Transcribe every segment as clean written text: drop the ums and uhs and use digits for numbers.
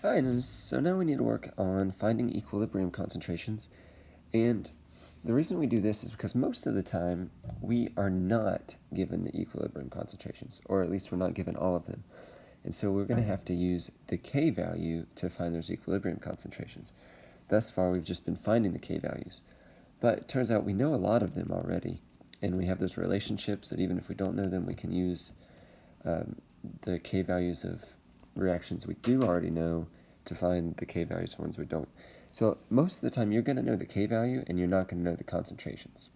Alright, so now we need to work on finding equilibrium concentrations, and the reason we do this is because most of the time we are not given the equilibrium concentrations, or at least we're not given all of them. And so we're going to have to use the K value to find those equilibrium concentrations. Thus far we've just been finding the K values, but it turns out we know a lot of them already, and we have those relationships that even if we don't know them, we can use the K values of reactions we do already know to find the K values for ones we don't. So most of the time you're going to know the K value and you're not going to know the concentrations.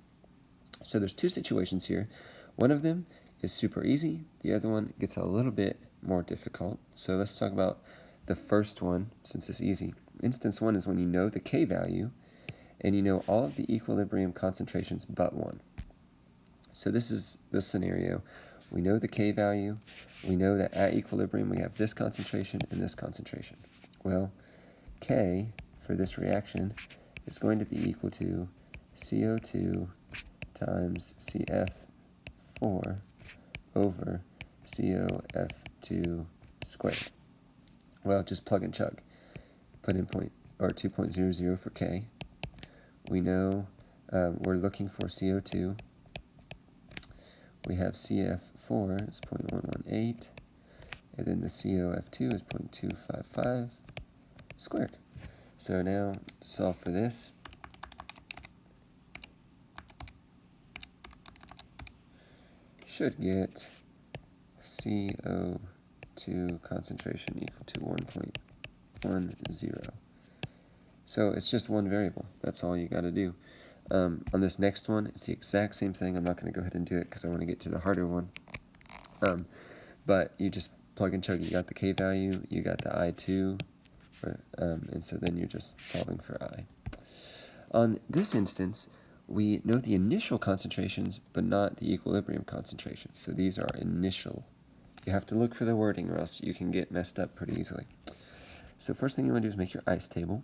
So there's two situations here. One of them is super easy. The other one gets a little bit more difficult. So let's talk about the first one since it's easy. Instance 1 is when you know the K value and you know all of the equilibrium concentrations but one. So this is the scenario. We know the K value. We know that at equilibrium we have this concentration and this concentration. Well, K for this reaction is going to be equal to CO2 times CF4 over COF2 squared. Well, just plug and chug. Put in 2.00 for K. We know we're looking for CO2. We have CF4 is 0.118, and then the COF2 is 0.255 squared. So now solve for this. Should get CO2 concentration equal to 1.10. So it's just one variable. That's all you got to do. On this next one, it's the exact same thing. I'm not going to go ahead and do it because I want to get to the harder one. But you just plug and chug. You got the K value, you got the I2, and so then you're just solving for I. On this instance, we know the initial concentrations, but not the equilibrium concentrations. So these are initial. You have to look for the wording or else you can get messed up pretty easily. So first thing you want to do is make your ICE table.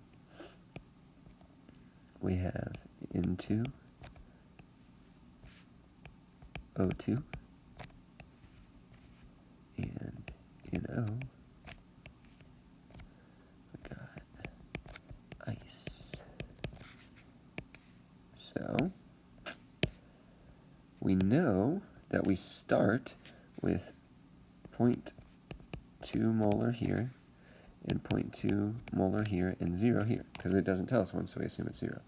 We have N2, O2, and NO. We got ice. So we know that we start with 0.2 molar here, and 0.2 molar here, and 0 here, because it doesn't tell us one, so we assume it's 0.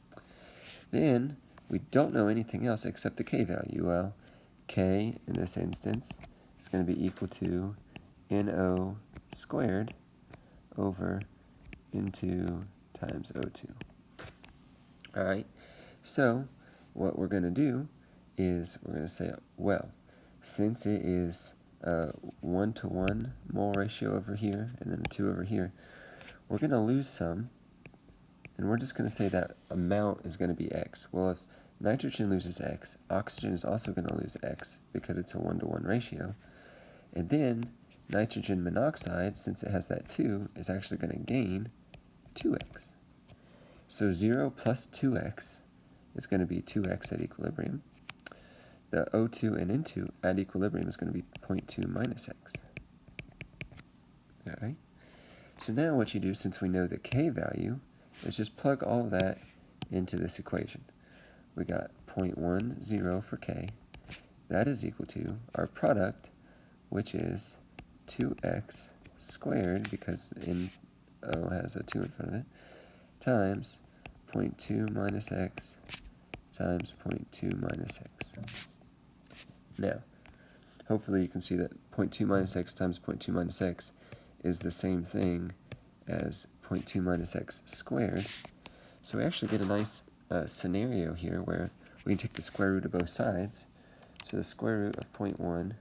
Then we don't know anything else except the K value. Well, K in this instance is going to be equal to NO squared over N2 times O2. Alright, so what we're going to do is we're going to say, well, since it is a 1-to-1 mole ratio over here and then a 2 over here, we're going to lose some, and we're just going to say that amount is going to be X. Well, if nitrogen loses X, oxygen is also going to lose X because it's a 1-to-1 ratio. And then nitrogen monoxide, since it has that 2, is actually going to gain 2X. So 0 plus 2X is going to be 2X at equilibrium. The O2 and N2 at equilibrium is going to be 0.2 minus X. Alright? So now what you do, since we know the K value, is just plug all of that into this equation. We got 0.10 for K. That is equal to our product, which is 2X squared, because NO has a 2 in front of it, times 0.2 minus X times 0.2 minus X. Now, hopefully you can see that 0.2 minus X times 0.2 minus X is the same thing as 0.2 minus X squared. So we actually get a nice scenario here where we can take the square root of both sides. So the square root of 0.1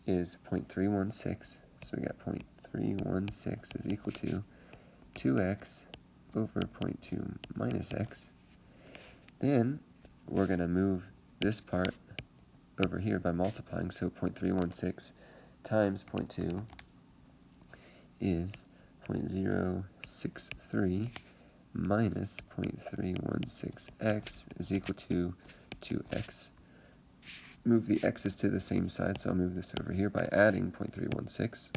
is 0.316. So we got 0.316 is equal to 2X over 0.2 minus X. Then we're going to move this part over here by multiplying, so 0.316 times 0.2 is 0.063 minus 0.316x is equal to 2x. Move the x's to the same side, so I'll move this over here by adding 0.316.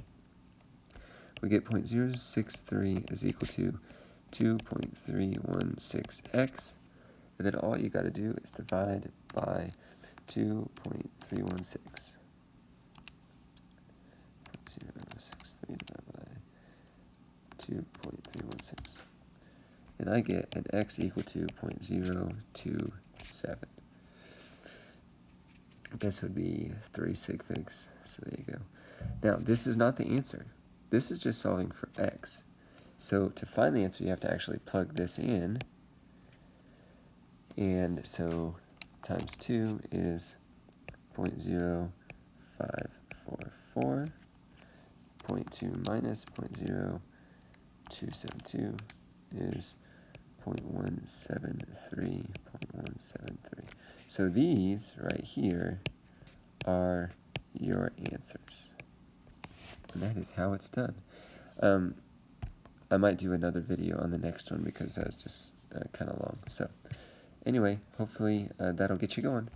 we get 0.063 is equal to 2.316x, and then all you got to do is divide by 2.316. 0.063 divided by 2.316. And I get an x equal to 0.027. This would be 3 sig figs, so there you go. Now, this is not the answer. This is just solving for x. So to find the answer, you have to actually plug this in. And so times 2 is 0.0544. 0.2 minus 0.0272 is 0.173. So these right here are your answers. And that is how it's done. I might do another video on the next one because that was just kind of long. So anyway, hopefully that'll get you going.